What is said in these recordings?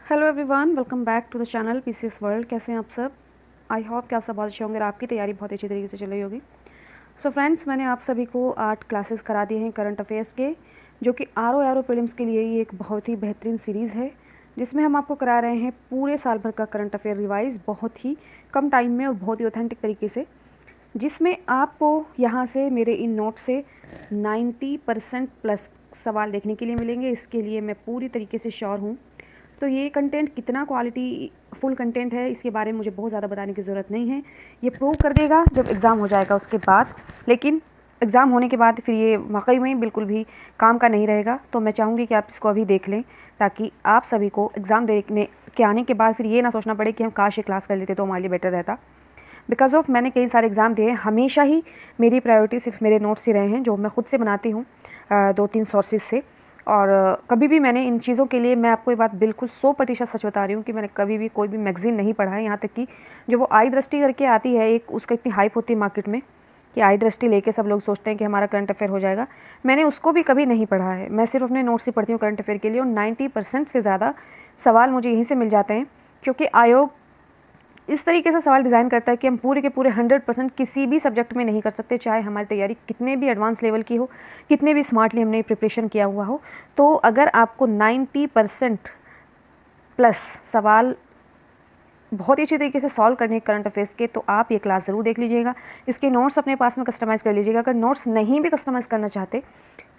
Hello everyone, welcome back to the channel PCS world. कैसे हैं आप सब? आई होप कि आप सब बहुत अच्छे होंगे और आपकी तैयारी बहुत अच्छी तरीके से चल रही होगी। सो फ्रेंड्स, मैंने आप सभी को 8 क्लासेस करा दिए हैं करंट अफेयर्स के, जो कि आर प्रीलिम्स के लिए ये एक बहुत ही बेहतरीन सीरीज़ है, जिसमें हम आपको करा रहे हैं पूरे साल भर का करंट अफेयर रिवाइज बहुत ही कम टाइम में और बहुत ही ऑथेंटिक तरीके से, जिसमें आपको यहाँ से मेरे इन नोट से 90% प्लस सवाल देखने के लिए मिलेंगे। इसके लिए मैं पूरी तरीके से श्योर हूँ। तो ये कंटेंट कितना क्वालिटी फुल कंटेंट है, इसके बारे में मुझे बहुत ज़्यादा बताने की ज़रूरत नहीं है। ये प्रूव कर देगा जब एग्ज़ाम हो जाएगा उसके बाद, लेकिन एग्ज़ाम होने के बाद फिर ये वाकई में बिल्कुल भी काम का नहीं रहेगा। तो मैं चाहूँगी कि आप इसको अभी देख लें, ताकि आप सभी को एग्ज़ाम देखने के आने के बाद फिर ये ना सोचना पड़े कि हम काश ये क्लास कर लेते तो हमारे लिए बेटर रहता। बिकॉज ऑफ मैंने कई सारे एग्ज़ाम दिए, हमेशा ही मेरी प्रायोरिटी सिर्फ मेरे नोट्स ही रहे हैं, जो मैं खुद से बनाती हूँ 2-3 सोर्सेज से। और कभी भी मैंने इन चीज़ों के लिए, मैं आपको ये बात बिल्कुल 100% सच बता रही हूँ कि मैंने कभी भी कोई भी मैगज़ीन नहीं पढ़ा है। यहाँ तक कि जो वो आई दृष्टि करके आती है एक, उसका इतनी हाइप होती है मार्केट में कि आई दृष्टि लेके सब लोग सोचते हैं कि हमारा करंट अफेयर हो जाएगा। मैंने उसको भी कभी नहीं पढ़ा है। मैं सिर्फ अपने नोट्स ही पढ़ती हूँ करंट अफेयर के लिए, और 90% से ज़्यादा सवाल मुझे यहीं से मिल जाते हैं, क्योंकि आयोग इस तरीके से सवाल डिज़ाइन करता है कि हम पूरे के पूरे 100% किसी भी सब्जेक्ट में नहीं कर सकते, चाहे हमारी तैयारी कितने भी एडवांस लेवल की हो, कितने भी स्मार्टली हमने प्रिपरेशन किया हुआ हो। तो अगर आपको 90% प्लस सवाल बहुत ही अच्छी तरीके से सॉल्व करने करंट अफेयर्स के, तो आप ये क्लास ज़रूर देख लीजिएगा। इसके नोट्स अपने पास में कस्टमाइज़ कर लीजिएगा। अगर नोट्स नहीं भी कस्टमाइज़ करना चाहते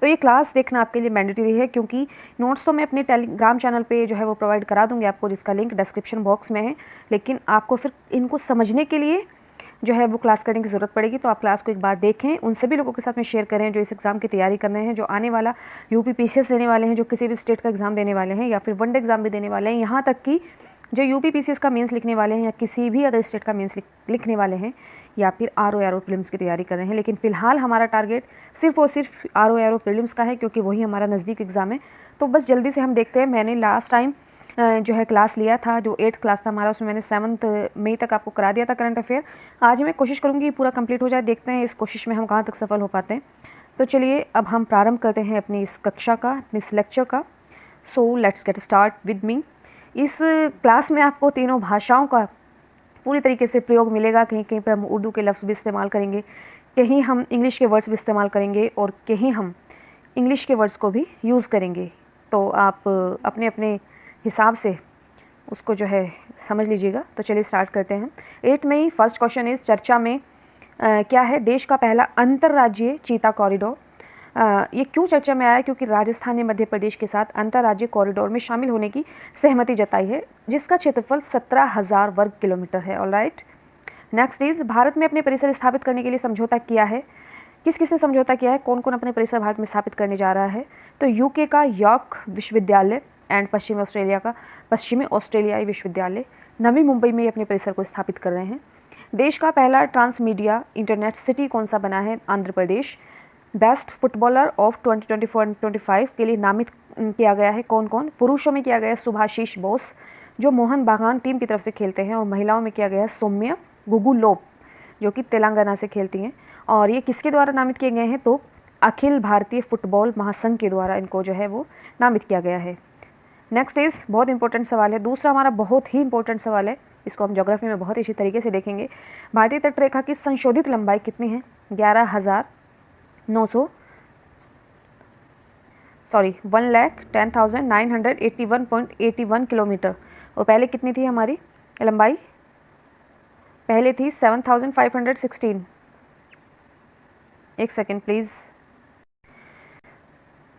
तो ये क्लास देखना आपके लिए मैंडेटरी है, क्योंकि नोट्स तो मैं अपने टेलीग्राम चैनल पे जो है वो प्रोवाइड करा दूँगी आपको, जिसका लिंक डिस्क्रिप्शन बॉक्स में है। लेकिन आपको फिर इनको समझने के लिए जो है वो क्लास करने की ज़रूरत पड़ेगी। तो आप क्लास को एक बार देखें, उन सभी लोगों के साथ में शेयर करें जो इस एग्ज़ाम की तैयारी कर रहे हैं, जो आने वाला यूपी पीसीएस देने वाले हैं, जो किसी भी स्टेट का एग्ज़ाम देने वाले हैं, या फिर वनडे एग्ज़ाम भी देने वाले हैं, यहाँ तक कि जो यूपी पीसीएस का मेंस लिखने वाले हैं, या किसी भी अदर स्टेट का मेंस लिखने वाले हैं, या फिर आर प्रीलिम्स की तैयारी कर रहे हैं। लेकिन फ़िलहाल हमारा टारगेट सिर्फ और सिर्फ आर प्रीलिम्स का है, क्योंकि वही हमारा नज़दीक एग्ज़ाम है। तो बस जल्दी से हम देखते हैं। मैंने लास्ट टाइम जो है क्लास लिया था, जो 8th क्लास था हमारा, उसमें मैंने 7 मई तक आपको करा दिया था करंट अफेयर। आज मैं कोशिश करूँगी पूरा कंप्लीट हो जाए। देखते हैं इस कोशिश में हम कहाँ तक सफल हो पाते हैं। तो चलिए अब हम प्रारंभ करते हैं अपनी इस कक्षा का, अपने इस लेक्चर का। So let's get start with me. इस क्लास में आपको तीनों भाषाओं का पूरी तरीके से प्रयोग मिलेगा। कहीं कहीं पे हम उर्दू के लफ्ज़ भी इस्तेमाल करेंगे, कहीं हम इंग्लिश के वर्ड्स भी इस्तेमाल करेंगे, और कहीं हम इंग्लिश के वर्ड्स को भी यूज़ करेंगे। तो आप अपने अपने हिसाब से उसको जो है समझ लीजिएगा। तो चलिए स्टार्ट करते हैं। 8 मई फर्स्ट क्वेश्चन इस चर्चा में क्या है? देश का पहला अंतर्राज्यीय चीता कॉरिडोर। ये क्यों चर्चा में आया? क्योंकि राजस्थान ने मध्य प्रदेश के साथ अंतर्राज्यीय कॉरिडोर में शामिल होने की सहमति जताई है, जिसका क्षेत्रफल 17,000 वर्ग किलोमीटर है। ऑलराइट, नेक्स्ट इज भारत में अपने परिसर स्थापित करने के लिए समझौता किया है। किस किस ने समझौता किया है? कौन कौन अपने परिसर भारत में स्थापित करने जा रहा है? तो यूके का यॉर्क विश्वविद्यालय एंड पश्चिमी ऑस्ट्रेलियाई विश्वविद्यालय नवी मुंबई में अपने परिसर को स्थापित कर रहे हैं। देश का पहला ट्रांसमीडिया इंटरनेट सिटी कौन सा बना है? Andhra Pradesh. Best footballer of 2024-25 के लिए नामित किया गया है कौन कौन? पुरुषों में किया गया है सुभाशीष बोस, जो मोहन बागान टीम की तरफ से खेलते हैं, और महिलाओं में किया गया है सौम्या गुगुलोप, जो कि तेलंगाना से खेलती हैं। और ये किसके द्वारा नामित किए गए हैं? तो अखिल भारतीय फुटबॉल महासंघ के द्वारा इनको जो है वो नामित किया गया है। नेक्स्ट इज बहुत इंपॉर्टेंट सवाल है, दूसरा हमारा बहुत ही इंपॉर्टेंट सवाल है। इसको हम ज्योग्राफी में बहुत ही अच्छी तरीके से देखेंगे। भारतीय तटरेखा की संशोधित लंबाई कितनी है? 1,10,981.81 किलोमीटर। और पहले कितनी थी हमारी लंबाई? पहले थी 7,516। एक सेकेंड प्लीज़।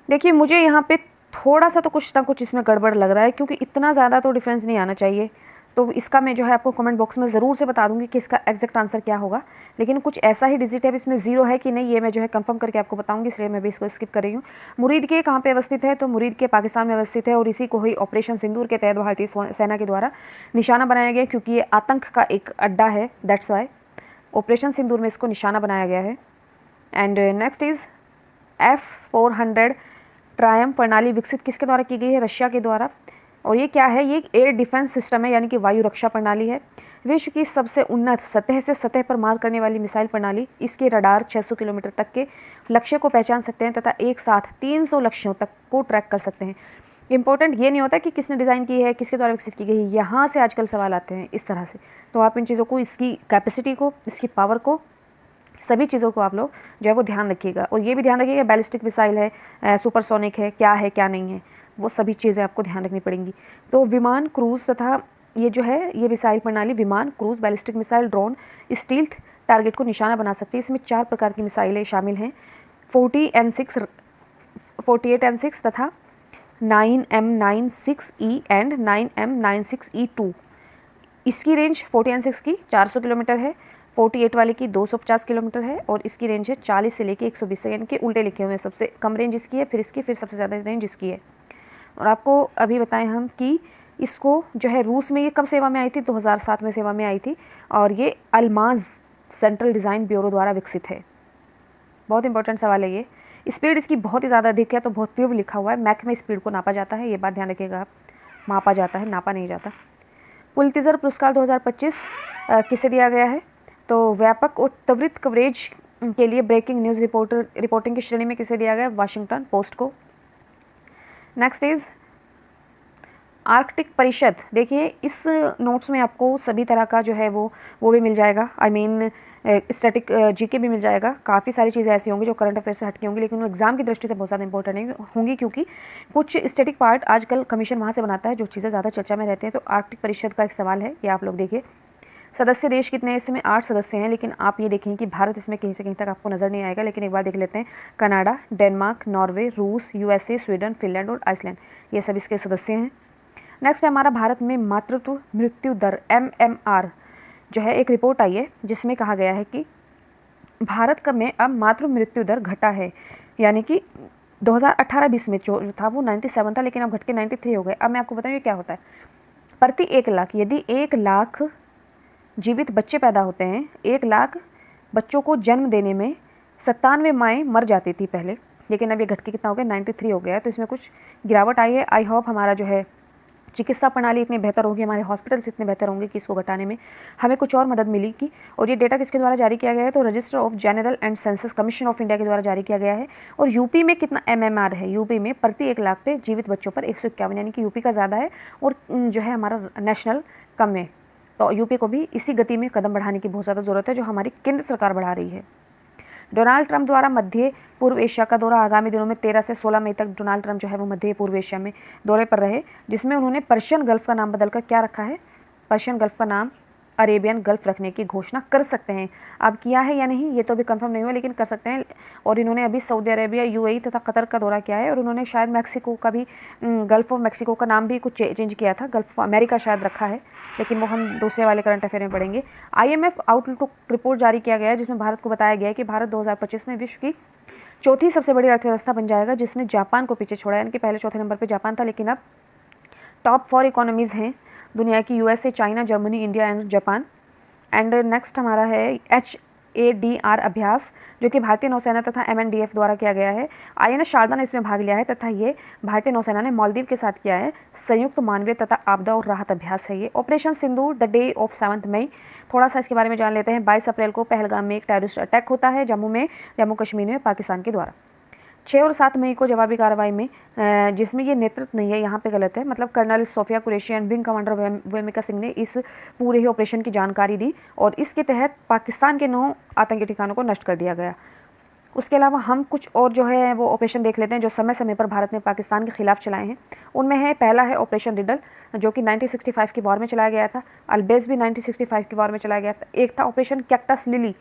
देखिए, मुझे यहाँ पे थोड़ा सा तो कुछ ना कुछ इसमें गड़बड़ लग रहा है, क्योंकि इतना ज़्यादा तो डिफरेंस नहीं आना चाहिए। तो इसका मैं जो है आपको कमेंट बॉक्स में ज़रूर से बता दूंगी कि इसका एग्जैक्ट आंसर क्या होगा। लेकिन कुछ ऐसा ही डिजिट है, इसमें 0 है कि नहीं, ये मैं जो है कंफर्म करके आपको बताऊंगी, इसलिए मैं भी इसको स्किप कर रही हूँ। मुरीद के कहाँ पे अवस्थित है? तो मुरीद के पाकिस्तान में अवस्थित है, और इसी को ही ऑपरेशन सिंदूर के तहत भारतीय सेना के द्वारा निशाना बनाया गया, क्योंकि ये आतंक का एक अड्डा है। दैट्स वाई ऑपरेशन सिंदूर में इसको निशाना बनाया गया है। And next is F-400 Triumph प्रणाली विकसित किसके द्वारा की गई है? रशिया के द्वारा। और ये क्या है? ये एयर डिफेंस सिस्टम है, यानी कि वायु रक्षा प्रणाली है। विश्व की सबसे उन्नत सतह से सतह पर मार करने वाली मिसाइल प्रणाली। इसके रडार 600 किलोमीटर तक के लक्ष्य को पहचान सकते हैं, तथा एक साथ 300 लक्ष्यों तक को ट्रैक कर सकते हैं। इंपॉर्टेंट ये नहीं होता कि किसने डिज़ाइन की है, किसके द्वारा विकसित की गई है, यहाँ से आजकल सवाल आते हैं इस तरह से। तो आप इन चीज़ों को, इसकी कैपेसिटी को, इसकी पावर को, सभी चीज़ों को आप लोग जो है वो ध्यान रखिएगा। और ये भी ध्यान रखिएगा बैलिस्टिक मिसाइल है, सुपरसोनिक है क्या नहीं है, वो सभी चीज़ें आपको ध्यान रखनी पड़ेंगी। तो विमान, क्रूज़ तथा ये जो है ये मिसाइल प्रणाली विमान, cruise, ballistic missile, drone, stealth target को निशाना बना सकती है। इसमें 4 प्रकार की मिसाइलें शामिल हैं, 40N6, 48N6 तथा 9M96E एंड 9M96E2। इसकी रेंज 40N6 की 400 किलोमीटर है, 48 वाले की 250 किलोमीटर है और इसकी रेंज है 40 से लेकर 120 तक, यानी कि उल्टे लिखे हुए हैं, सबसे कम रेंज इसकी है, फिर इसकी, फिर सबसे ज़्यादा रेंज इसकी है। और आपको अभी बताएं हम कि इसको जो है रूस में ये कब सेवा में आई थी, 2007 में सेवा में आई थी और ये अल्माज सेंट्रल डिज़ाइन ब्यूरो द्वारा विकसित है। बहुत इंपॉर्टेंट सवाल है ये। स्पीड इसकी बहुत ही ज़्यादा अधिक है, तो बहुत तीव्र लिखा हुआ है, मैक में स्पीड को नापा जाता है, ये बात ध्यान रखिएगा आप, मापा जाता है, नापा नहीं जाता। पुलित्ज़र पुरस्कार 2025 किसे दिया गया है, तो व्यापक और त्वरित कवरेज के लिए ब्रेकिंग न्यूज़ रिपोर्टिंग की श्रेणी में किसे दिया गया, वाशिंगटन पोस्ट को। नेक्स्ट इज आर्कटिक परिषद। देखिए इस नोट्स में आपको सभी तरह का जो है वो भी मिल जाएगा, आई मीन स्टैटिक जीके भी मिल जाएगा। काफ़ी सारी चीज़ें ऐसी होंगी जो करंट अफेयर से हटके होंगी, लेकिन वो एग्जाम की दृष्टि से बहुत ज़्यादा इंपॉर्टेंट होंगी, क्योंकि कुछ स्टैटिक पार्ट आजकल कमीशन वहाँ से बनाता है जो चीज़ें ज़्यादा चर्चा में रहते हैं। तो आर्कटिक परिषद का एक सवाल है, ये आप लोग देखिए। सदस्य देश कितने हैं, इसमें 8 सदस्य हैं, लेकिन आप ये देखें कि भारत इसमें कहीं से कहीं तक आपको नज़र नहीं आएगा, लेकिन एक बार देख लेते हैं। कनाडा, डेनमार्क, नॉर्वे, रूस, USA, स्वीडन, फिनलैंड और आइसलैंड, ये सब इसके सदस्य हैं। नेक्स्ट है हमारा भारत में मातृत्व मृत्यु दर MMR जो है, एक रिपोर्ट आई है जिसमें कहा गया है कि भारत का में अब मातृ मृत्यु दर घटा है, यानी कि 2018-20 में जो था वो 97 था, लेकिन अब घट के 93 हो गए। अब मैं आपको बताऊँ ये क्या होता है। प्रति 1 लाख, यदि 1 लाख जीवित बच्चे पैदा होते हैं, 1 लाख बच्चों को जन्म देने में 97 माएँ मर जाती थी पहले, लेकिन अब ये घट के कितना हो गया, 93 हो गया। तो इसमें कुछ गिरावट आई है। आई होप हमारा जो है चिकित्सा प्रणाली इतनी बेहतर होगी, हमारे हॉस्पिटल्स इतने बेहतर होंगे कि इसको घटाने में हमें कुछ और मदद मिलेगी। और ये डेटा किसके द्वारा जारी किया गया है, तो register of general and census commission of India के द्वारा जारी किया गया है। और यूपी में कितना MMR है, यूपी में प्रति 1 लाख पे जीवित बच्चों पर 151, यानी कि यूपी का ज़्यादा है और जो है हमारा नेशनल कम है। तो यूपी को भी इसी गति में कदम बढ़ाने की बहुत ज़्यादा ज़रूरत है, जो हमारी केंद्र सरकार बढ़ा रही है। डोनाल्ड ट्रंप द्वारा मध्य पूर्व एशिया का दौरा, आगामी दिनों में 13 से 16 मई तक डोनाल्ड ट्रंप जो है वो मध्य पूर्व एशिया में दौरे पर रहे, जिसमें उन्होंने पर्शियन गल्फ का नाम बदलकर क्या रखा है, पर्शियन गल्फ का नाम अरेबियन गल्फ रखने की घोषणा कर सकते हैं। अब किया है या नहीं ये तो अभी कंफर्म नहीं हुआ, लेकिन कर सकते हैं। और इन्होंने अभी सऊदी अरेबिया, UAE तथा कतर का दौरा किया है, और उन्होंने शायद मैक्सिको का भी, गल्फ ऑफ मैक्सिको का नाम भी कुछ चेंज किया था, गल्फ ऑफ अमेरिका शायद रखा है, लेकिन वो हम दूसरे वाले करंट अफेयर में पढ़ेंगे। IMF आउटलुक रिपोर्ट जारी किया गया है, जिसमें भारत को बताया गया है कि भारत 2025 में विश्व की चौथी सबसे बड़ी अर्थव्यवस्था बन जाएगा, जिसने जापान को पीछे छोड़ा, यानी कि पहले चौथे नंबर पर जापान था, लेकिन अब टॉप 4 इकोनॉमीज़ हैं दुनिया की, USA, China, Germany, India and Japan. And next हमारा है HADR अभ्यास, जो कि भारतीय नौसेना तथा MNDF द्वारा किया गया है। INS शारदा ने इसमें भाग लिया है तथा ये भारतीय नौसेना ने मालदीव के साथ किया है। संयुक्त मानवीय तथा आपदा और राहत अभ्यास है ये। Operation Sindoor the day of 7 मई, थोड़ा सा इसके बारे में जान लेते हैं। 22 अप्रैल को पहलगाम में एक टेररिस्ट अटैक होता है जम्मू कश्मीर में पाकिस्तान के द्वारा। 6 और 7 मई को जवाबी कार्रवाई में, जिसमें ये नेतृत्व नहीं है, यहाँ पे गलत है, मतलब colonel Sofia Qureshi and wing commander Vyomika Singh ने इस पूरे ही ऑपरेशन की जानकारी दी और इसके तहत पाकिस्तान के 9 आतंकी ठिकानों को नष्ट कर दिया गया। उसके अलावा हम कुछ और जो है वो ऑपरेशन देख लेते हैं जो समय समय पर भारत ने पाकिस्तान के खिलाफ चलाए हैं। उनमें है, पहला है ऑपरेशन रिडल, जो कि 1965 की वॉर में चलाया गया था। अल्बेज भी 1965 की वॉर में चलाया गया था। एक था ऑपरेशन कैक्टस लिली,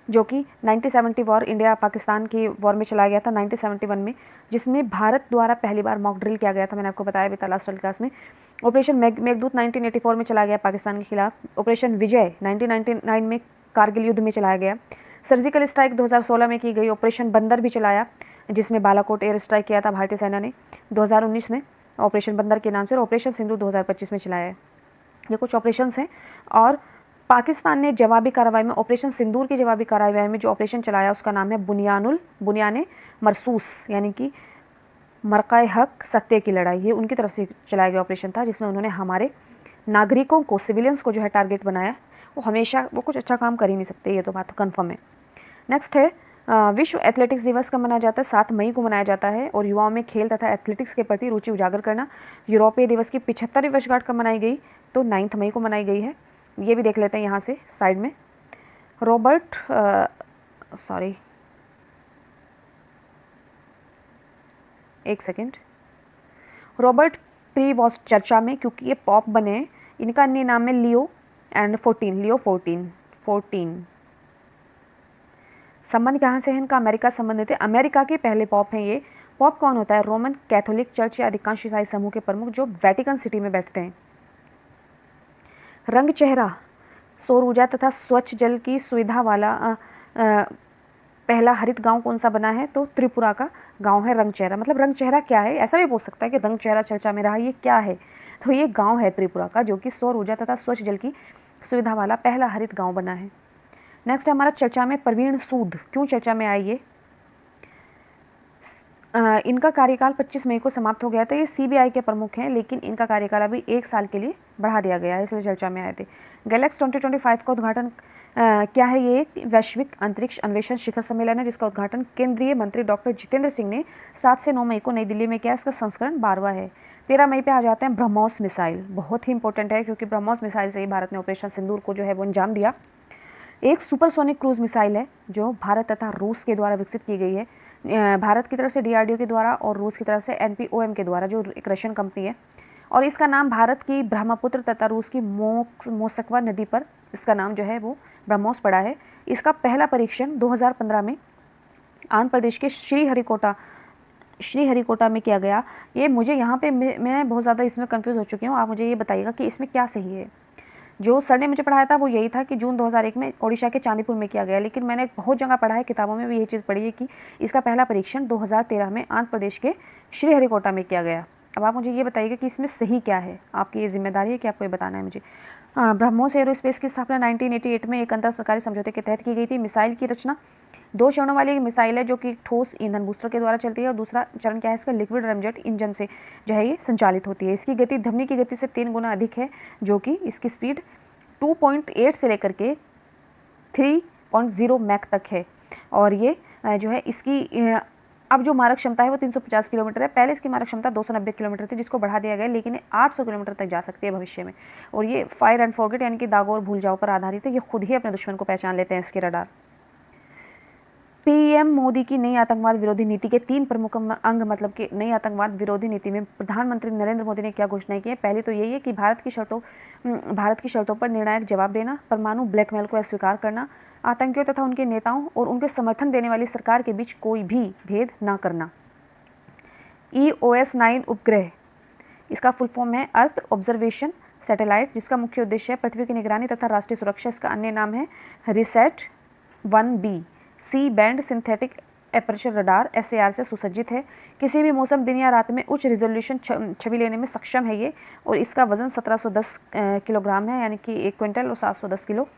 जो कि 1970 वॉर, इंडिया पाकिस्तान की वॉर में चलाया गया था 1971 में, जिसमें भारत द्वारा पहली बार मॉक ड्रिल किया गया था, मैंने आपको बताया भी था लास्ट क्लास में। ऑपरेशन मेघदूत 1984 में चलाया गया पाकिस्तान के खिलाफ। ऑपरेशन विजय 1999 में कारगिल युद्ध में चलाया गया। सर्जिकल स्ट्राइक 2016 में की गई। ऑपरेशन बंदर भी चलाया, जिसमें बालाकोट एयर स्ट्राइक किया था भारतीय सेना ने 2019 में ऑपरेशन बंदर के नाम से। और ऑपरेशन सिंधु 2025 में चलाया है। ये कुछ ऑपरेशंस हैं। और पाकिस्तान ने जवाबी कार्रवाई में, ऑपरेशन सिंदूर की जवाबी कार्रवाई में जो ऑपरेशन चलाया उसका नाम है बुनियाने मरसूस, यानी कि मरकाए हक, सत्य की लड़ाई। ये उनकी तरफ से चलाया गया ऑपरेशन था, जिसमें उन्होंने हमारे नागरिकों को, सिविलियंस को जो है टारगेट बनाया। वो हमेशा वो कुछ अच्छा काम कर ही नहीं सकते, ये तो बात कन्फर्म है। नेक्स्ट है विश्व एथलेटिक्स दिवस कब मनाया जाता है? 7 मई को मनाया जाता है। और युवाओं में खेल तथा एथलेटिक्स के प्रति रुचि उजागर करना। यूरोपीय दिवस की 75वीं वर्षगांठ कब मनाई गई? तो 9 मई को मनाई गई है। ये भी देख लेते हैं यहाँ से साइड में। रॉबर्ट एक सेकेंड। रॉबर्ट प्रीवॉस्ट चर्चा में, क्योंकि ये पॉप बने। इनका अन्य नाम है लियो 14। संबंध कहाँ से है इनका? अमेरिका संबंधित है। अमेरिका के पहले पॉप हैं ये। पॉप कौन होता है? रोमन कैथोलिक चर्च या अधिकांश ईसाई समूह के प्रमुख जो वेटिकन सिटी में बैठते हैं। रंग चेहरा, सौर ऊर्जा तथा स्वच्छ जल की सुविधा वाला पहला हरित गांव कौन सा बना है? तो त्रिपुरा का गांव है रंग चेहरा। मतलब रंग चेहरा क्या है, ऐसा भी पूछ सकता है कि रंग चेहरा चर्चा में रहा, ये क्या है? तो ये गांव है त्रिपुरा का, जो कि सौर ऊर्जा तथा स्वच्छ जल की सुविधा वाला पहला हरित गांव बना है। नेक्स्ट हमारा चर्चा में प्रवीण सूद। क्यों चर्चा में आई ये? इनका कार्यकाल 25 मई को समाप्त हो गया था। ये सीबीआई के प्रमुख हैं, लेकिन इनका कार्यकाल अभी 1 साल के लिए बढ़ा दिया गया है, इसलिए चर्चा में आए थे। गैलेक्स 2025 का उद्घाटन क्या है? ये एक वैश्विक अंतरिक्ष अन्वेषण शिखर सम्मेलन है, जिसका उद्घाटन केंद्रीय मंत्री डॉक्टर जितेंद्र सिंह ने 7 से 9 मई को नई दिल्ली में किया। इसका संस्करण 12वां है। 13 मई पे आ जाते हैं ब्रह्मोस मिसाइल। बहुत ही इंपॉर्टेंट है, क्योंकि ब्रह्मोस मिसाइल से ही भारत ने ऑपरेशन सिंदूर को जो है वो अंजाम दिया। एक सुपरसोनिक क्रूज मिसाइल है, जो भारत तथा रूस के द्वारा विकसित की गई है। भारत की तरफ से DRDO के द्वारा और रूस की तरफ से NPOM के द्वारा, जो एक रशियन कंपनी है। और इसका नाम भारत की ब्रह्मपुत्र तथा रूस की मोस्कवा नदी पर इसका नाम जो है वो ब्रह्मोस पड़ा है। इसका पहला परीक्षण 2015 में आंध्र प्रदेश के श्रीहरिकोटा में किया गया। ये मुझे यहाँ पे मैं बहुत ज़्यादा इसमें कंफ्यूज हो चुकी हूँ। आप मुझे ये बताइएगा कि इसमें क्या सही है। जो सर ने मुझे पढ़ाया था वो यही था कि जून 2001 में ओडिशा के चांदीपुर में किया गया, लेकिन मैंने बहुत जगह पढ़ा है, किताबों में भी यही चीज़ पढ़ी है कि इसका पहला परीक्षण 2013 में आंध्र प्रदेश के श्रीहरिकोटा में किया गया। अब आप मुझे ये बताइएगा कि इसमें सही क्या है। आपकी ये जिम्मेदारी है कि आपको ये बताना है मुझे। ब्रह्मोस एरोस्पेस की स्थापना 1988 में एक अंतर सरकारी समझौते के तहत की गई थी। मिसाइल की रचना 2 चरणों वाली मिसाइल है, जो कि ठोस ईंधन बूस्टर के द्वारा चलती है, और दूसरा चरण क्या है इसका? लिक्विड रमजेट इंजन से जो है ये संचालित होती है। इसकी गति ध्वनि की गति से 3 गुना अधिक है, जो कि इसकी स्पीड 2.8 से लेकर के 3.0 मैक तक है। और ये जो है इसकी अब जो मारक क्षमता है वो 350 किलोमीटर है। पहले इसकी मारक क्षमता 290 किलोमीटर थी, जिसको बढ़ा दिया गया, लेकिन 800 किलोमीटर तक जा सकती है भविष्य में। और ये फायर एंड फॉरगेट यानी कि दागो और भूल जाओ पर आधारित है। ये खुद ही अपने दुश्मन को पहचान लेते हैं इसके रडार। PM मोदी की नई आतंकवाद विरोधी नीति के 3 प्रमुख अंग, मतलब कि नई आतंकवाद विरोधी नीति में प्रधानमंत्री नरेंद्र मोदी ने क्या घोषणा की है? पहली तो यही है कि भारत की शर्तों पर निर्णायक जवाब देना, परमाणु ब्लैकमेल को अस्वीकार करना, आतंकियों तथा उनके नेताओं और उनके समर्थन देने वाली सरकार के बीच कोई भी भेद न करना। EOS 9 उपग्रह, इसका फुल फॉर्म है अर्थ ऑब्जर्वेशन सैटेलाइट, जिसका मुख्य उद्देश्य है पृथ्वी की निगरानी तथा राष्ट्रीय सुरक्षा। इसका अन्य नाम है RISAT 1B। C band synthetic aperture radar SAR से सुसज्जित है। किसी भी मौसम, दिन या रात में उच्च रिजोल्यूशन छवि लेने में सक्षम है ये। और इसका वजन 1710 किलोग्राम है, यानी कि 1 क्विंटल और 710 किलो।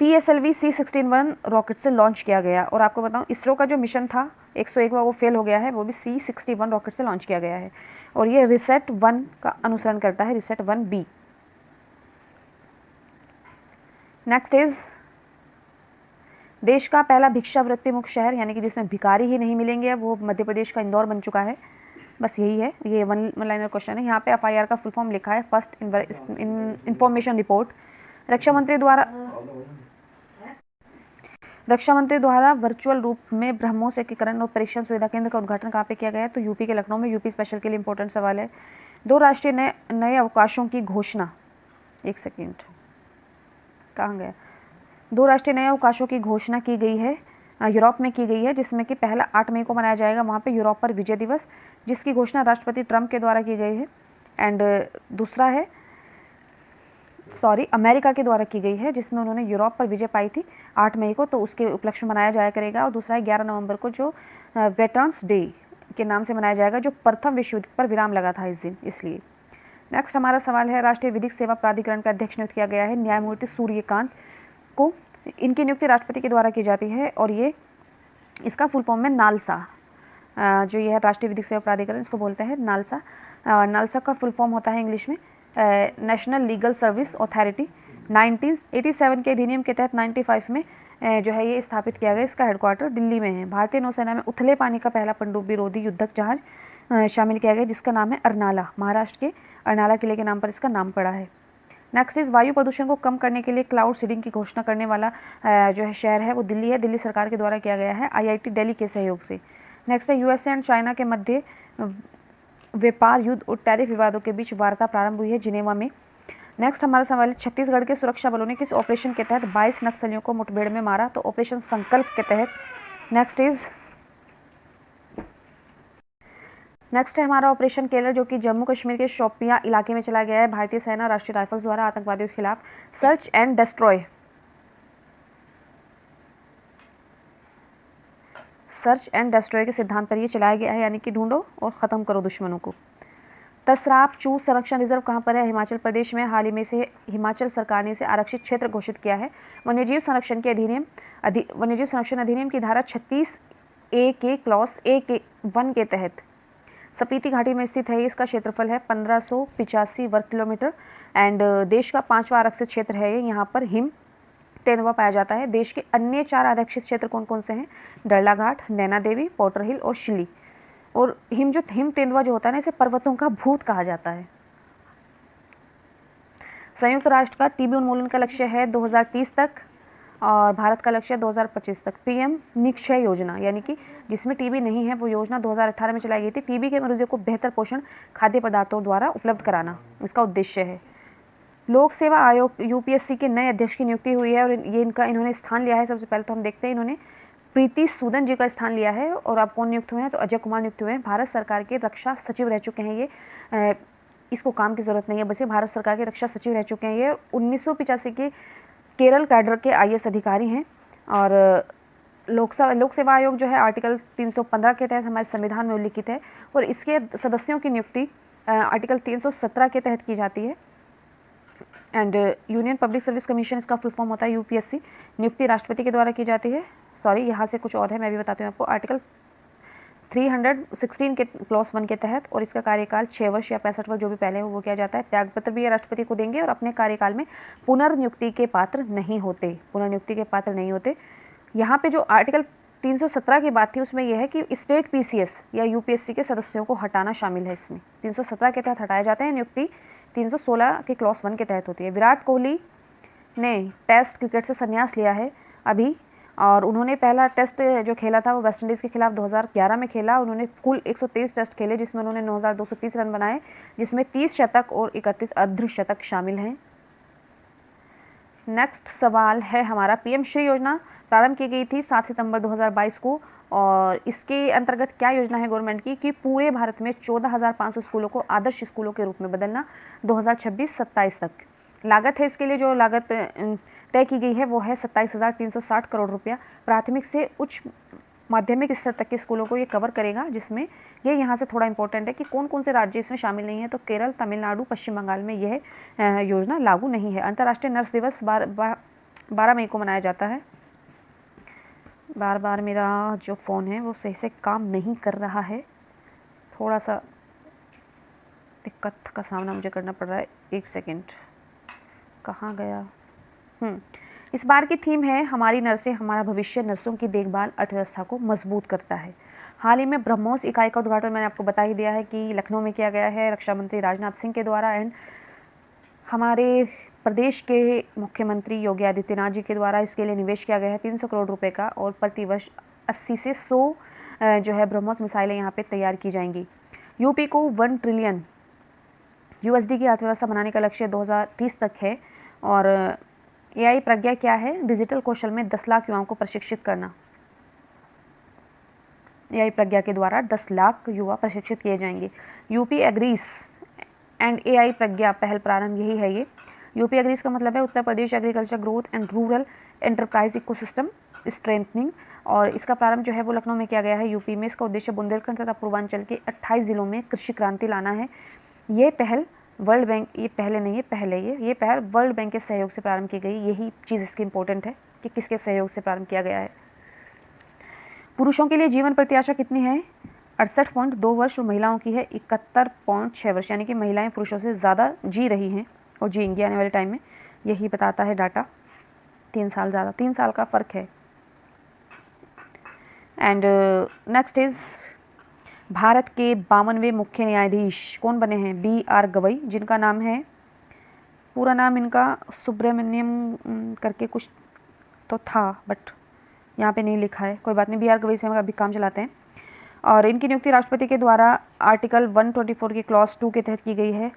PSLV C61 रॉकेट से लॉन्च किया गया। और आपको बताऊं, इसरो का जो मिशन था 101वां, वो फेल हो गया है, वो भी C61 रॉकेट से लॉन्च किया गया है। और ये रिसेट 1 का अनुसरण करता है, रिसेट 1B। नेक्स्ट इज देश का पहला भिक्षावृत्ति मुक्त शहर, यानी कि जिसमें भिखारी ही नहीं मिलेंगे, वो मध्य प्रदेश का इंदौर बन चुका है। बस यही है, ये वन लाइनर क्वेश्चन है। यहाँ पे FIR का फुल फॉर्म लिखा है फर्स्ट इंफॉर्मेशन रिपोर्ट। रक्षा मंत्री द्वारा वर्चुअल रूप में ब्रह्मोस एकीकरण और परीक्षण सुविधा केंद्र का उद्घाटन कहाँ पे किया गया है? तो यूपी के लखनऊ में। यूपी स्पेशल के लिए इंपॉर्टेंट सवाल है। 2 राष्ट्रीय नए अवकाशों की घोषणा, एक सेकेंड कहाँ गया? 2 राष्ट्रीय नए अवकाशों की घोषणा की गई है, यूरोप में की गई है, जिसमें कि पहला 8 मई को मनाया जाएगा वहाँ पे यूरोप पर विजय दिवस, जिसकी घोषणा राष्ट्रपति ट्रंप के द्वारा की गई है। एंड दूसरा है अमेरिका के द्वारा की गई है, जिसमें उन्होंने यूरोप पर विजय पाई थी 8 मई को, तो उसके उपलक्ष्य में मनाया जाया करेगा। और दूसरा है 11 नवंबर को, जो वेटरन्स डे के नाम से मनाया जाएगा, जो प्रथम विश्व युद्ध पर विराम लगा था इस दिन, इसलिए। नेक्स्ट हमारा सवाल है, राष्ट्रीय विधिक सेवा प्राधिकरण का अध्यक्ष नियुक्त किया गया है न्यायमूर्ति सूर्यकांत को। इनकी नियुक्ति राष्ट्रपति के द्वारा की जाती है। और ये इसका फुल फॉर्म है नालसा। जो ये है राष्ट्रीय विधिक सेवा प्राधिकरण, इसको बोलते हैं नालसा। नालसा का फुल फॉर्म होता है इंग्लिश में नेशनल लीगल सर्विस अथॉरिटी। 1987 के अधिनियम के तहत 95 में जो है ये स्थापित किया गया। इसका हेडक्वार्टर दिल्ली में है। भारतीय नौसेना में उथले पानी का पहला पनडुब्बी रोधी युद्धक जहाज शामिल किया गया, जिसका नाम है अर्नाला। महाराष्ट्र के अर्नाला किले के नाम पर इसका नाम पड़ा है। नेक्स्ट इज वायु प्रदूषण को कम करने के लिए क्लाउड सीडिंग की घोषणा करने वाला जो है शहर है वो दिल्ली है। दिल्ली सरकार के द्वारा किया गया है IIT दिल्ली के सहयोग से। नेक्स्ट है यूएसए एंड चाइना के मध्य व्यापार युद्ध और टैरिफ विवादों के बीच वार्ता प्रारंभ हुई है जिनेवा में। नेक्स्ट हमारा सवाल है छत्तीसगढ़ के सुरक्षा बलों ने किस ऑपरेशन के तहत 22 नक्सलियों को मुठभेड़ में मारा? तो ऑपरेशन संकल्प के तहत। नेक्स्ट है हमारा ऑपरेशन केलर, जो कि जम्मू कश्मीर के शोपियां इलाके में चला गया है। भारतीय सेना राष्ट्रीय राइफल्स द्वारा आतंकवादियों के खिलाफ सर्च एंड डिस्ट्रॉय के सिद्धांत पर ये चलाया गया है, यानी कि ढूंढो और ख़त्म करो दुश्मनों को। तसराप चू संरक्षण रिजर्व कहाँ पर है? हिमाचल प्रदेश में। हाल ही में से हिमाचल सरकार ने इसे आरक्षित क्षेत्र घोषित किया है। वन्यजीव संरक्षण अधिनियम की धारा 36A के क्लॉज A के 1 के तहत स्पीति घाटी में स्थित है। इसका क्षेत्रफल है 1585 वर्ग किलोमीटर एंड देश का 5वां आरक्षित क्षेत्र है। यहाँ पर हिम तेंदुआ पाया जाता है। देश के अन्य 4 आरक्षित क्षेत्र कौन कौन से हैं? डरला घाट, नैना देवी, पोर्टर हिल और शिली। और हिम तेंदुआ जो होता है ना, इसे पर्वतों का भूत कहा जाता है। संयुक्त राष्ट्र का टीबी उन्मूलन का लक्ष्य है 2030 तक और भारत का लक्ष्य है 2025 तक। PM निक्षय योजना, यानी कि जिसमें टीबी नहीं है, वो योजना 2018 में चलाई गई थी। टीबी के मरीजों को बेहतर पोषण खाद्य पदार्थों द्वारा उपलब्ध कराना इसका उद्देश्य है। लोक सेवा आयोग UPSC के नए अध्यक्ष की नियुक्ति हुई है और इन्होंने स्थान लिया है। सबसे पहले तो हम देखते हैं, इन्होंने प्रीति सूदन जी का स्थान लिया है। और अब कौन नियुक्त हुए हैं? तो अजय कुमार नियुक्त हुए हैं। भारत सरकार के रक्षा सचिव रह चुके हैं ये। इसको काम की जरूरत नहीं है, बस ये भारत सरकार के रक्षा सचिव रह चुके हैं। ये 1985 के केरल कैडर के IAS अधिकारी हैं। और लोक सेवा आयोग जो है आर्टिकल 315 के तहत हमारे संविधान में उल्लिखित है और इसके सदस्यों की नियुक्ति आर्टिकल 317 के तहत की जाती है। And union public service commission इसका फुल फॉर्म होता है UPSC। नियुक्ति राष्ट्रपति के द्वारा की जाती है। सॉरी, यहाँ से कुछ और है, मैं भी बताती हूँ आपको। आर्टिकल 316 के क्लॉज 1 के तहत, और इसका कार्यकाल 6 वर्ष या 65 वर्ष जो भी पहले हो वो किया जाता है। त्यागपत्र भी ये राष्ट्रपति को देंगे और अपने कार्यकाल में पुनर्नियुक्ति के पात्र नहीं होते। यहाँ पे जो आर्टिकल 317 की बात थी उसमें यह है कि स्टेट PCS या UPSC के सदस्यों को हटाना शामिल है। इसमें 317 के तहत हटाए जाते हैं। नियुक्ति 316 के क्लॉज 1 के तहत होती है। विराट कोहली ने टेस्ट क्रिकेट से संन्यास लिया है अभी, और उन्होंने पहला टेस्ट जो खेला था वो वेस्ट इंडीज़ के खिलाफ 2011 में खेला। उन्होंने कुल 123 टेस्ट खेले, जिसमें उन्होंने 9230 रन बनाए, जिसमें 30 शतक और 31 अर्धशतक शामिल हैं। नेक्स्ट सवाल है हमारा, PM श्री योजना प्रारंभ की गई थी 7 सितंबर 2022 को, और इसके अंतर्गत क्या योजना है गवर्नमेंट की कि पूरे भारत में 14,500 स्कूलों को आदर्श स्कूलों के रूप में बदलना 2026-27 तक। लागत है इसके लिए, जो लागत तय की गई है वो है 27,360 करोड़ रुपया। प्राथमिक से उच्च माध्यमिक स्तर तक के स्कूलों को ये कवर करेगा, जिसमें ये यहाँ से थोड़ा इंपॉर्टेंट है कि कौन कौन से राज्य इसमें शामिल नहीं है। तो केरल, तमिलनाडु, पश्चिम बंगाल में यह योजना लागू नहीं है। अंतर्राष्ट्रीय नर्स दिवस 12 मई को मनाया जाता है। बार मेरा जो फ़ोन है वो सही से काम नहीं कर रहा है, थोड़ा सा दिक्कत का सामना मुझे करना पड़ रहा है। 1 सेकेंड, कहाँ गया? इस बार की थीम है हमारी नर्सें हमारा भविष्य। नर्सों की देखभाल अर्थव्यवस्था को मजबूत करता है। हाल ही में ब्रह्मोस इकाई का उद्घाटन मैंने आपको बता ही दिया है कि लखनऊ में किया गया है रक्षा मंत्री राजनाथ सिंह के द्वारा, एंड हमारे प्रदेश के मुख्यमंत्री योगी आदित्यनाथ जी के द्वारा इसके लिए निवेश किया गया है 300 करोड़ रुपए का, और प्रतिवर्ष 80 से 100 जो है ब्रह्मोस मिसाइलें यहाँ पे तैयार की जाएंगी। यूपी को 1 ट्रिलियन USD की अर्थव्यवस्था बनाने का लक्ष्य 2030 तक है। और AI प्रज्ञा क्या है? डिजिटल कौशल में 10 लाख युवाओं को प्रशिक्षित करना। AI प्रज्ञा के द्वारा 10 लाख युवा प्रशिक्षित किए जाएंगे। यूपी एग्रीज एंड AI प्रज्ञा पहल प्रारंभ, यही है ये। यूपी एग्रीज का मतलब है Uttar Pradesh agriculture growth and rural enterprise ecosystem strengthening, और इसका प्रारंभ जो है वो लखनऊ में किया गया है यूपी में। इसका उद्देश्य बुंदेलखंड तथा पूर्वांचल के 28 जिलों में कृषि क्रांति लाना है। ये पहल वर्ल्ड बैंक, ये पहल वर्ल्ड बैंक के सहयोग से प्रारंभ की गई। यही चीज़ इसकी इंपॉर्टेंट है कि किसके सहयोग से प्रारंभ किया गया है। पुरुषों के लिए जीवन प्रत्याशा कितनी है? 68.2 वर्ष, और महिलाओं की है 71.6 वर्ष, यानी कि महिलाएं पुरुषों से ज़्यादा जी रही हैं और जिएंगी आने वाले टाइम में, यही बताता है डाटा। 3 साल ज़्यादा, 3 साल का फ़र्क है। एंड नेक्स्ट इज़ भारत के 52वें मुख्य न्यायाधीश कौन बने हैं? BR गवई, जिनका नाम है, पूरा नाम इनका सुब्रमण्यम करके कुछ तो था, बट यहाँ पे नहीं लिखा है, कोई बात नहीं। BR गवई से हम अभी काम चलाते हैं। और इनकी नियुक्ति राष्ट्रपति के द्वारा आर्टिकल 124 की क्लॉज 2 के तहत की गई है।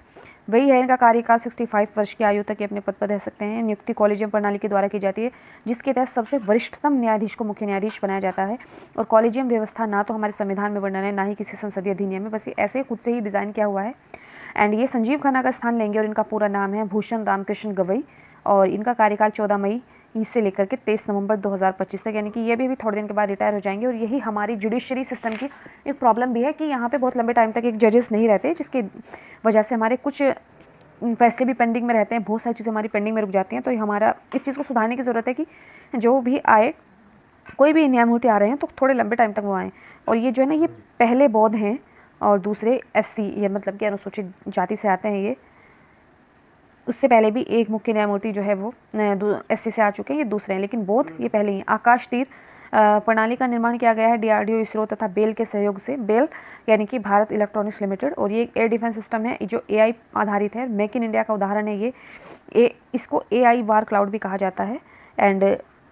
वही है, इनका कार्यकाल 65 वर्ष की आयु तक ये अपने पद पर रह सकते हैं। नियुक्ति कॉलेजियम प्रणाली के द्वारा की जाती है, जिसके तहत सबसे वरिष्ठतम न्यायाधीश को मुख्य न्यायाधीश बनाया जाता है। और कॉलेजियम व्यवस्था ना तो हमारे संविधान में वर्णन है, ना ही किसी संसदीय अधिनियम में, बस ये ऐसे खुद से ही डिज़ाइन किया हुआ है। एंड ये संजीव खन्ना का स्थान लेंगे और इनका पूरा नाम है भूषण रामकृष्ण गवई। और इनका कार्यकाल 14 मई से लेकर के 23 नवंबर 2025 तक, यानी कि ये भी थोड़े दिन के बाद रिटायर हो जाएंगे। और यही हमारी जुडिशरी सिस्टम की एक प्रॉब्लम भी है कि यहाँ पे बहुत लंबे टाइम तक एक जजेस नहीं रहते, जिसकी वजह से हमारे कुछ फैसले भी पेंडिंग में रहते हैं, बहुत सारी चीज़ें हमारी पेंडिंग में रुक जाती हैं। तो हमारा इस चीज़ को सुधारने की ज़रूरत है कि जो भी आए, कोई भी न्यायमूर्ति आ रहे हैं तो थोड़े लंबे टाइम तक वो आएँ। और ये जो है ना, ये पहले बौद्ध हैं और दूसरे SC, ये मतलब कि अनुसूचित जाति से आते हैं। ये उससे पहले भी एक मुख्य न्यायमूर्ति जो है वो SC से आ चुके हैं, ये दूसरे हैं, लेकिन बौद्ध ये पहले ही। आकाश तीर प्रणाली का निर्माण किया गया है DRDO, इसरो तथा बेल के सहयोग से। बेल यानी कि भारत इलेक्ट्रॉनिक्स लिमिटेड। और ये एयर डिफेंस सिस्टम है जो AI आधारित है। मेक इन इंडिया का उदाहरण है ये। इसको AI वार क्लाउड भी कहा जाता है। एंड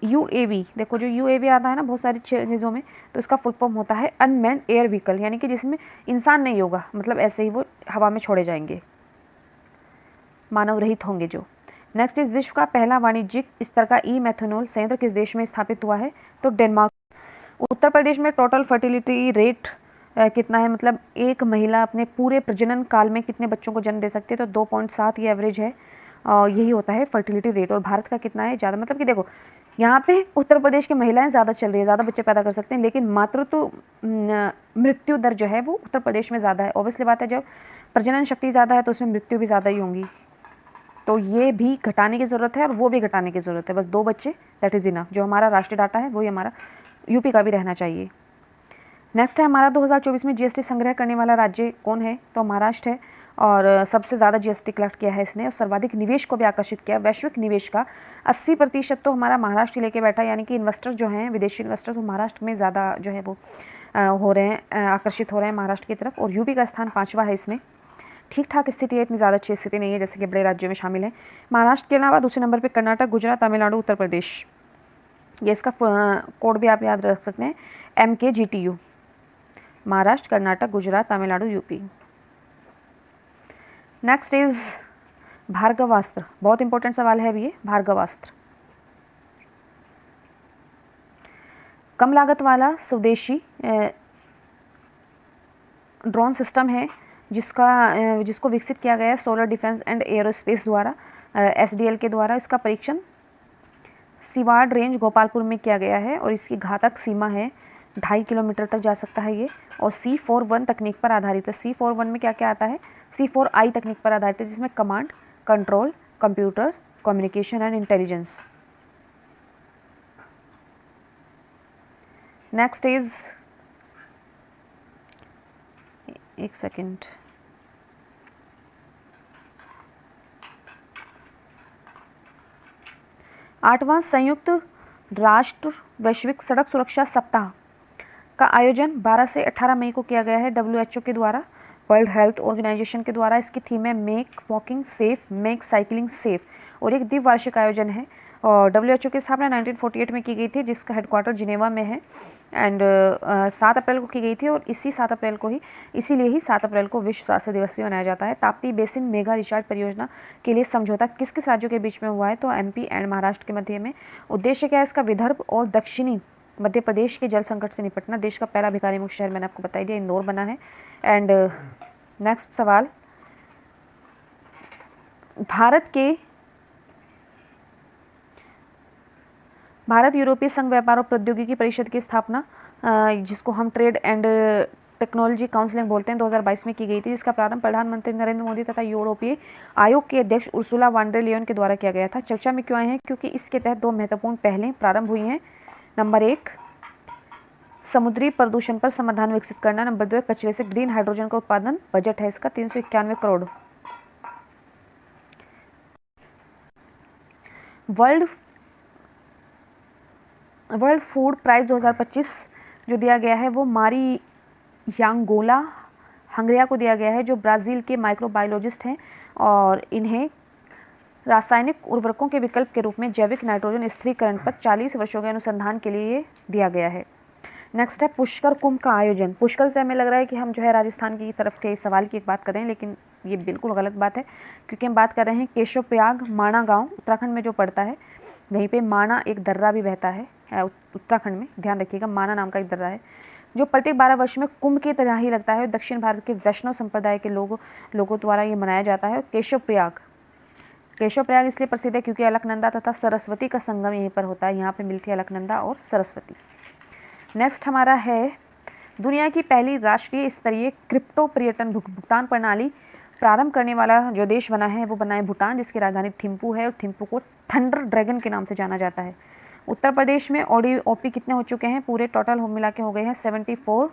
UAV, देखो जो UAV आता है ना बहुत सारी चीज़ों में, तो इसका फुल फॉर्म होता है अनमैन्ड एयर व्हीकल, यानी कि जिसमें इंसान नहीं होगा, मतलब ऐसे ही वो हवा में छोड़े जाएंगे, मानव रहित होंगे जो। नेक्स्ट इज विश्व का पहला वाणिज्यिक स्तर का ई-मेथनॉल संयंत्र किस देश में स्थापित हुआ है? तो डेनमार्क। उत्तर प्रदेश में टोटल फर्टिलिटी रेट कितना है? मतलब एक महिला अपने पूरे प्रजनन काल में कितने बच्चों को जन्म दे सकती है? तो 2.7 ये एवरेज है, यही होता है फर्टिलिटी रेट। और भारत का कितना है? ज़्यादा। मतलब कि देखो यहाँ पे उत्तर प्रदेश की महिलाएं ज़्यादा चल रही है, ज़्यादा बच्चे पैदा कर सकते हैं, लेकिन मातृत्व मृत्यु दर जो है वो उत्तर प्रदेश में ज़्यादा है। ऑब्वियसली बात है, जब प्रजनन शक्ति ज़्यादा है तो उसमें मृत्यु भी ज़्यादा ही होंगी। तो ये भी घटाने की ज़रूरत है और वो भी घटाने की ज़रूरत है। बस 2 बच्चे दैट इज़ इनफ। जो हमारा राष्ट्रीय डाटा है वही हमारा यूपी का भी रहना चाहिए। नेक्स्ट है हमारा 2024 में GST संग्रह करने वाला राज्य कौन है? तो महाराष्ट्र है। और सबसे ज़्यादा GST कलेक्ट किया है इसने, और सर्वाधिक निवेश को भी आकर्षित किया। वैश्विक निवेश का 80% तो हमारा महाराष्ट्र लेके बैठा है, यानी कि इन्वेस्टर्स जो हैं, विदेशी इन्वेस्टर्स, वो महाराष्ट्र में ज़्यादा जो है वो हो रहे हैं, आकर्षित हो रहे हैं महाराष्ट्र की तरफ। और यूपी का स्थान 5वां है इसमें। ठीक ठाक स्थिति है, इतनी ज़्यादा अच्छी स्थिति नहीं है जैसे कि बड़े राज्यों में शामिल है। महाराष्ट्र के अलावा दूसरे नंबर पे कर्नाटक, गुजरात, तमिलनाडु, उत्तर प्रदेश। ये इसका कोड भी आप याद रख सकते हैं, MKGTU। Maharashtra, Karnataka, Gujarat, Tamil Nadu, UP. Next is Bhargavastra. बहुत इंपॉर्टेंट सवाल है अभी ये, भार्गवास्त्र। कम लागत वाला स्वदेशी ड्रोन सिस्टम है जिसको विकसित किया गया है सोलर डिफेंस एंड एरोस्पेस द्वारा, SDL के द्वारा। इसका परीक्षण सिवाड़ रेंज गोपालपुर में किया गया है और इसकी घातक सीमा है 2.5 किलोमीटर तक जा सकता है ये। और C41 तकनीक पर आधारित है। C41 में क्या क्या आता है? C4I तकनीक पर आधारित है, जिसमें command, control, computers, communication and intelligence. Next is, एक सेकेंड, आठवां संयुक्त राष्ट्र वैश्विक सड़क सुरक्षा सप्ताह का आयोजन 12 से 18 मई को किया गया है WHO के द्वारा, वर्ल्ड हेल्थ ऑर्गेनाइजेशन के द्वारा। इसकी थीम है make walking safe, make cycling safe, और एक द्विवार्षिक आयोजन है। और WHO की स्थापना 1948 में की गई थी, जिसका हेडक्वार्टर जिनेवा में है। एंड 7 अप्रैल को की गई थी, और इसी 7 अप्रैल को ही, इसीलिए ही 7 अप्रैल को विश्व स्वास्थ्य दिवस भी मनाया जाता है। ताप्ती बेसिन मेगा रिचार्ज परियोजना के लिए समझौता किस किस राज्यों के बीच में हुआ है? तो MP एंड महाराष्ट्र के मध्य में। उद्देश्य क्या है इसका? विदर्भ और दक्षिणी मध्य प्रदेश के जल संकट से निपटना। देश का पहला भिखारी मुक्त शहर मैंने आपको बता दिया, इंदौर बना है। एंड नेक्स्ट सवाल, भारत यूरोपीय संघ व्यापार और प्रौद्योगिकी परिषद की स्थापना, जिसको हम ट्रेड एंड टेक्नोलॉजी काउंसिलिंग बोलते हैं, 2022 में की गई थी, जिसका प्रारंभ प्रधानमंत्री नरेंद्र मोदी तथा यूरोपीय आयोग के अध्यक्ष उर्सुला वॉन डर लेयन के द्वारा किया गया था। चर्चा में क्यों आए हैं? क्योंकि इसके तहत 2 महत्वपूर्ण पहलें प्रारंभ हुई हैं। नंबर 1, समुद्री प्रदूषण पर समाधान विकसित करना। नंबर 2, कचरे से ग्रीन हाइड्रोजन का उत्पादन। बजट है इसका 391 crore. World world food prize 2025 जो दिया गया है वो मारी यांगोला हंगरिया को दिया गया है, जो ब्राज़ील के माइक्रोबायोलॉजिस्ट हैं और इन्हें रासायनिक उर्वरकों के विकल्प के रूप में जैविक नाइट्रोजन स्थिरीकरण पर 40 वर्षों के अनुसंधान के लिए दिया गया है। नेक्स्ट है पुष्कर कुंभ का आयोजन। पुष्कर से हमें लग रहा है कि हम जो है राजस्थान की तरफ के सवाल की एक बात कर रहे हैं, लेकिन ये बिल्कुल गलत बात है, क्योंकि हम बात कर रहे हैं केशव प्रयाग माणा गांव उत्तराखंड में जो पड़ता है, वहीं पे माणा एक दर्रा भी बहता है उत्तराखंड में, ध्यान रखिएगा, माणा नाम का एक दर्रा है जो प्रत्येक 12 वर्ष में कुंभ की तरह ही लगता है। दक्षिण भारत के वैष्णव संप्रदाय के लोगों द्वारा ये मनाया जाता है। केशव प्रयाग इसलिए प्रसिद्ध है क्योंकि अलकनंदा तथा सरस्वती का संगम यहीं पर होता है, यहाँ पे मिलती है अलकनंदा और सरस्वती। नेक्स्ट हमारा है दुनिया की पहली राष्ट्रीय स्तरीय क्रिप्टो पर्यटन भुगतान प्रणाली प्रारंभ करने वाला जो देश बना है वो बना है भूटान, जिसकी राजधानी थिम्पू है और थिम्पू को थंडर ड्रैगन के नाम से जाना जाता है। उत्तर प्रदेश में ODOP कितने हो चुके हैं? पूरे टोटल हो मिला के हो गए हैं 74।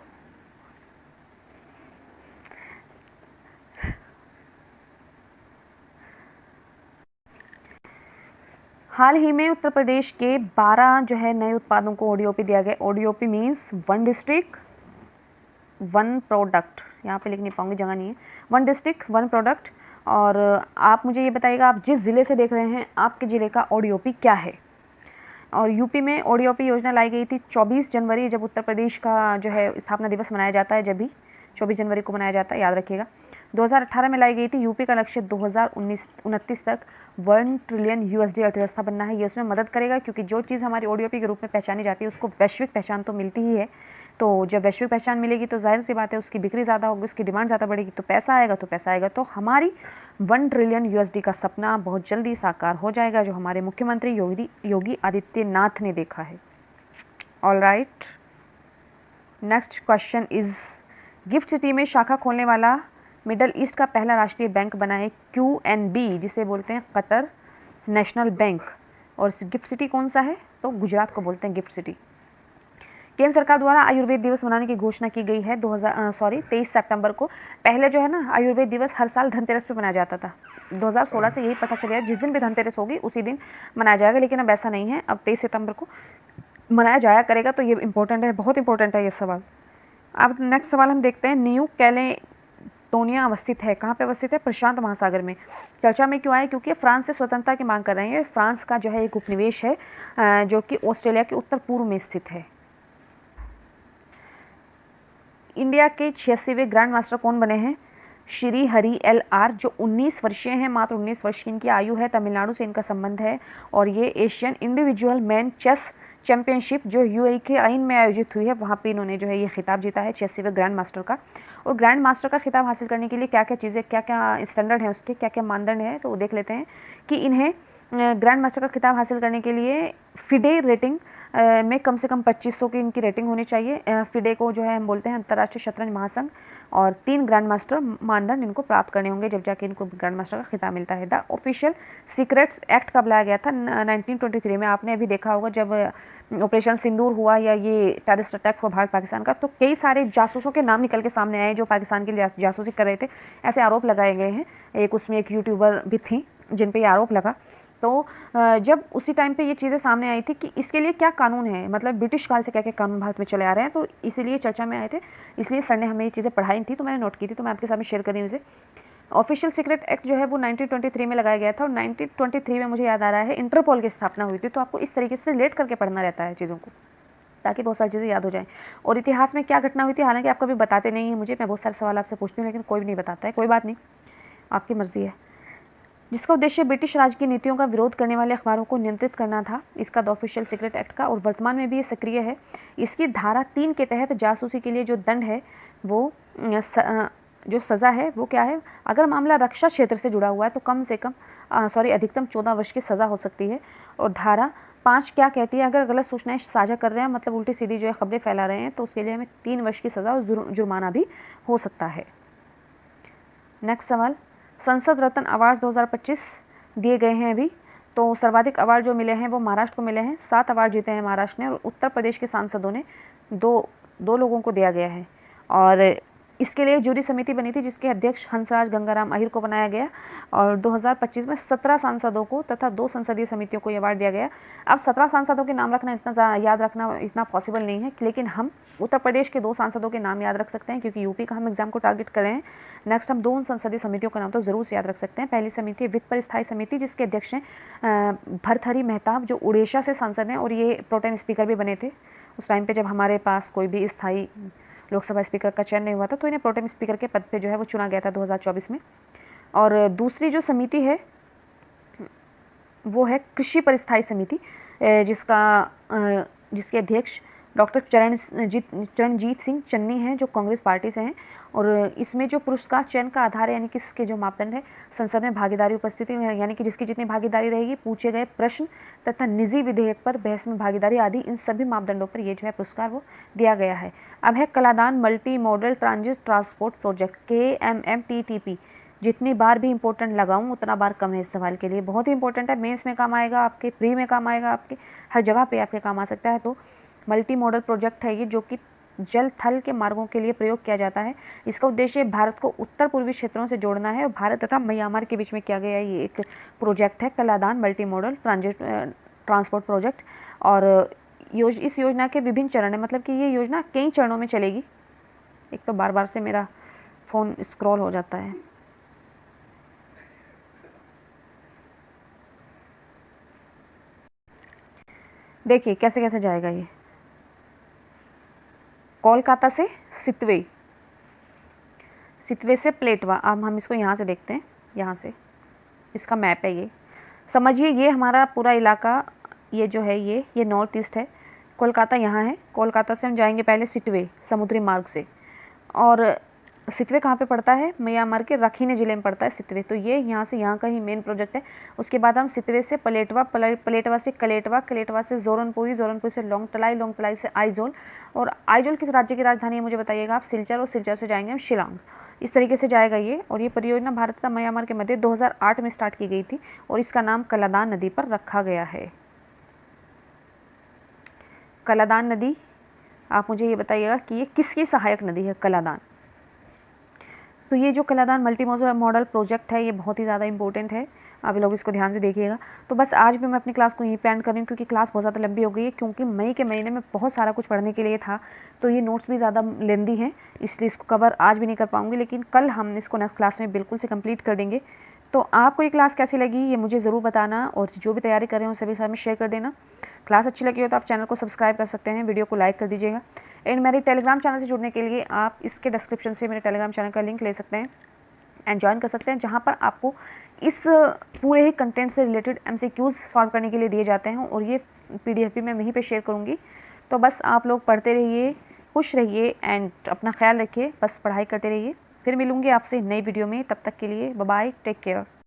हाल ही में उत्तर प्रदेश के 12 जो है नए उत्पादों को ODOP दिया गया। ODOP means one district one product, यहाँ पे लिख नहीं पाऊंगी, जगह नहीं है। One district one product. और आप मुझे ये बताइएगा, आप जिस ज़िले से देख रहे हैं आपके ज़िले का ODOP क्या है? और यूपी में ODOP योजना लाई गई थी 24 जनवरी, जब उत्तर प्रदेश का जो है स्थापना दिवस मनाया जाता है, जब भी 24 जनवरी को मनाया जाता है, याद रखिएगा। 2018 में लाई गई थी। यूपी का लक्ष्य 2029 तक 1 ट्रिलियन USD अर्थव्यवस्था बनना है। ये उसमें मदद करेगा, क्योंकि जो चीज़ हमारी ODOP के रूप में पहचानी जाती है उसको वैश्विक पहचान तो मिलती ही है। तो जब वैश्विक पहचान मिलेगी तो जाहिर सी बात है उसकी बिक्री ज़्यादा होगी, उसकी डिमांड ज़्यादा बढ़ेगी, तो पैसा आएगा। तो हमारी 1 ट्रिलियन USD का सपना बहुत जल्दी साकार हो जाएगा, जो हमारे मुख्यमंत्री योगी आदित्यनाथ ने देखा है। All right, next question is, gift city में शाखा खोलने वाला मिडल ईस्ट का पहला राष्ट्रीय बैंक बना है QNB, जिसे बोलते हैं कतर नेशनल बैंक। और गिफ्ट सिटी कौन सा है? तो गुजरात को बोलते हैं गिफ्ट सिटी। केंद्र सरकार द्वारा आयुर्वेद दिवस मनाने की घोषणा की गई है 23 सितंबर को। पहले जो है ना आयुर्वेद दिवस हर साल धनतेरस पे मनाया जाता था। 2016 से यही पता चल गया, जिस दिन भी धनतेरस होगी उसी दिन मनाया जाएगा, लेकिन अब ऐसा नहीं है, अब 23 सितंबर को मनाया जाया करेगा। तो ये इंपॉर्टेंट है, बहुत इंपॉर्टेंट है ये सवाल। अब नेक्स्ट सवाल हम देखते हैं, न्यू कैलेडोनिया अवस्थित है, कहाँ पे अवस्थित है? प्रशांत महासागर में। चर्चा में क्यों आए? क्योंकि फ्रांस से स्वतंत्रता की मांग कर रहे हैं। फ्रांस का जो है एक उपनिवेश है जो कि ऑस्ट्रेलिया के उत्तर पूर्व में स्थित है। इंडिया के 86वें ग्रैंड मास्टर कौन बने हैं? श्री हरि LR, जो 19 वर्षीय हैं, मात्र 19 वर्ष की इनकी आयु है। तमिलनाडु से इनका संबंध है और ये Asian individual man chess championship जो UAE के आइन में आयोजित हुई है, वहाँ पे इन्होंने जो है ये खिताब जीता है 86वें ग्रैंड मास्टर का। और ग्रैंड मास्टर का खिताब हासिल करने के लिए क्या क्या चीज़ें, क्या क्या स्टैंडर्ड है उसके, क्या क्या मानदंड है, तो देख लेते हैं कि इन्हें ग्रैंड मास्टर का खिताब हासिल करने के लिए फिडे रेटिंग में कम से कम 2500 की इनकी रेटिंग होनी चाहिए। फिडे को जो है हम बोलते हैं अंतर्राष्ट्रीय शतरंज महासंघ, और 3 ग्रैंड मास्टर मानदंड इनको प्राप्त करने होंगे, जब जाके इनको ग्रैंड मास्टर का खिताब मिलता है। द ऑफिशियल सीक्रेट्स एक्ट कब लाया गया था? 1923 में। आपने अभी देखा होगा जब ऑपरेशन सिंदूर हुआ या ये टेररिस्ट अटैक हुआ भारत पाकिस्तान का, तो कई सारे जासूसों के नाम निकल के सामने आए जो पाकिस्तान के लिए जासूसी कर रहे थे, ऐसे आरोप लगाए गए हैं। उसमें एक यूट्यूबर भी थी जिन पर ये आरोप लगा। तो जब उसी टाइम पे ये चीज़ें सामने आई थी कि इसके लिए क्या कानून है, मतलब ब्रिटिश काल से क्या क्या कानून भारत में चले आ रहे हैं, तो इसीलिए चर्चा में आए थे, इसलिए सर ने हमें ये चीज़ें पढ़ाई थी, तो मैंने नोट की थी, तो मैं आपके साथ में शेयर कर रही हूँ इसे। ऑफिशियल सीक्रेट एक्ट जो है वो 1923 में लगाया गया था, और 1923 में मुझे याद आ रहा है इंटरपोल की स्थापना हुई थी। तो आपको इस तरीके से रिलेट करके पढ़ना रहता है चीज़ों को, ताकि बहुत सारी चीज़ें याद हो जाएं। और इतिहास में क्या घटना हुई थी, हालांकि आप कभी बताते नहीं हैं मुझे, मैं बहुत सारे सवाल आपसे पूछती हूँ लेकिन कोई भी नहीं बताता है, कोई बात नहीं, आपकी मर्जी है। जिसका उद्देश्य ब्रिटिश राज की नीतियों का विरोध करने वाले अखबारों को नियंत्रित करना था, इसका द ऑफिशियल सीक्रेट एक्ट का, और वर्तमान में भी ये सक्रिय है। इसकी धारा 3 के तहत जासूसी के लिए जो दंड है वो जो सज़ा है वो क्या है? अगर मामला रक्षा क्षेत्र से जुड़ा हुआ है तो कम से कम अधिकतम 14 वर्ष की सज़ा हो सकती है। और धारा 5 क्या कहती है? अगर गलत सूचनाएं साझा कर रहे हैं, मतलब उल्टी सीधी जो है खबरें फैला रहे हैं, तो उसके लिए हमें 3 वर्ष की सज़ा और जुर्माना भी हो सकता है। नेक्स्ट सवाल, संसद रत्न अवार्ड 2025 दिए गए हैं अभी, तो सर्वाधिक अवार्ड जो मिले हैं वो महाराष्ट्र को मिले हैं, 7 अवार्ड जीते हैं महाराष्ट्र ने, और उत्तर प्रदेश के सांसदों ने दो लोगों को दिया गया है। और इसके लिए जूरी समिति बनी थी जिसके अध्यक्ष हंसराज गंगाराम अहिर को बनाया गया और 2025 में 17 सांसदों को तथा 2 संसदीय समितियों को अवार्ड दिया गया। अब 17 सांसदों के नाम रखना याद रखना इतना पॉसिबल नहीं है, लेकिन हम उत्तर प्रदेश के 2 सांसदों के नाम याद रख सकते हैं क्योंकि यूपी का हम एग्जाम को टारगेट कर रहे हैं। नेक्स्ट हम 2 संसदीय समितियों का नाम तो जरूर से याद रख सकते हैं। पहली समिति वित्त पर स्थायी समिति जिसके अध्यक्ष हैं भर्तृहरि मेहताब जो उड़ीसा से सांसद हैं और ये प्रोटेम स्पीकर भी बने थे उस टाइम पे जब हमारे पास कोई भी स्थायी लोकसभा स्पीकर का चयन नहीं हुआ था, तो इन्हें प्रोटेम स्पीकर के पद पे जो है वो चुना गया था 2024 में। और दूसरी जो समिति है वो है कृषि पर स्थायी समिति जिसके अध्यक्ष डॉक्टर चरणजीत सिंह चन्नी हैं जो कांग्रेस पार्टी से हैं। और इसमें जो पुरस्कार चयन का आधार है यानी कि इसके जो मापदंड है संसद में भागीदारी उपस्थिति यानी कि जिसकी जितनी भागीदारी रहेगी, पूछे गए प्रश्न तथा निजी विधेयक पर बहस में भागीदारी आदि, इन सभी मापदंडों पर ये जो है पुरस्कार वो दिया गया है। अब है Kaladan multi modal transit transport project KMMTTP। जितनी बार भी इंपॉर्टेंट लगाऊं उतना बार कम है इस सवाल के लिए, बहुत ही इंपॉर्टेंट है, मेंस में काम आएगा आपके, प्री में काम आएगा आपके, हर जगह पे आपके काम आ सकता है। तो मल्टी मॉडल प्रोजेक्ट है ये जो कि जल थल के मार्गों के लिए प्रयोग किया जाता है। इसका उद्देश्य भारत को उत्तर पूर्वी क्षेत्रों से जोड़ना है और भारत तथा म्यांमार के बीच में किया गया ये एक प्रोजेक्ट है Kaladan multi modal transport project. और इस योजना के विभिन्न चरण है, मतलब कि ये योजना कई चरणों में चलेगी। एक तो बार बार से मेरा फ़ोन स्क्रॉल हो जाता है। देखिए कैसे कैसे जाएगा ये। कोलकाता से सितवे से प्लेटवा। अब हम इसको यहाँ से देखते हैं, यहाँ से इसका मैप है ये। समझिए ये हमारा पूरा इलाका ये जो है ये नॉर्थ ईस्ट है। कोलकाता यहाँ है। कोलकाता से हम जाएंगे पहले सिटवे समुद्री मार्ग से। और सितवे कहाँ पे पड़ता है? म्यांमार के रखीने ज़िले में पड़ता है सितवे। तो ये यहाँ से यहाँ का ही मेन प्रोजेक्ट है। उसके बाद हम सितवे से पलेटवा, पलेटवा से कलेटवा, कलेटवा से जोरनपुरी, जोरनपुर से लोंगतलाई, लोंगतलाई से आइजोल। और आइजोल किस राज्य की राजधानी है मुझे बताइएगा आप? सिलचर। और सिलचर से जाएंगे हम शिलांग। इस तरीके से जाएगा ये। और ये परियोजना भारत तथा म्यांमार के मध्य 2008 में स्टार्ट की गई थी और इसका नाम कलादान नदी पर रखा गया है। कलादान नदी, आप मुझे ये बताइएगा कि ये किसकी सहायक नदी है कलादान? तो ये जो कलादान मल्टी मॉडल प्रोजेक्ट है ये बहुत ही ज़्यादा इंपॉर्टेंट है। आप लोग इसको ध्यान से देखिएगा। तो बस आज भी मैं अपनी क्लास को यहीं पे एंड कर रही हूँ क्योंकि क्लास बहुत ज़्यादा लंबी हो गई है, क्योंकि मई के महीने में बहुत सारा कुछ पढ़ने के लिए था। तो ये नोट्स भी ज़्यादा लेंदी हैं, इसलिए इसको कवर आज भी नहीं कर पाऊँगी, लेकिन कल हम इसको नेक्स्ट क्लास में बिल्कुल से कंप्लीट कर देंगे। तो आपको ये क्लास कैसी लगी ये मुझे ज़रूर बताना, और जो भी तैयारी कर रहे हो सभी साथ में शेयर कर देना। क्लास अच्छी लगी हो तो आप चैनल को सब्सक्राइब कर सकते हैं, वीडियो को लाइक कर दीजिएगा। एंड मेरे टेलीग्राम चैनल से जुड़ने के लिए आप इसके डिस्क्रिप्शन से मेरे टेलीग्राम चैनल का लिंक ले सकते हैं एंड ज्वाइन कर सकते हैं, जहाँ पर आपको इस पूरे ही कंटेंट से रिलेटेड MCQs सॉल्व करने के लिए दिए जाते हैं और ये PDF भी मैं वहीं पे शेयर करूँगी। तो बस आप लोग पढ़ते रहिए, खुश रहिए एंड अपना ख्याल रखिए, बस पढ़ाई करते रहिए। फिर मिलूँगी आपसे नई वीडियो में, तब तक के लिए बाय बाय, टेक केयर।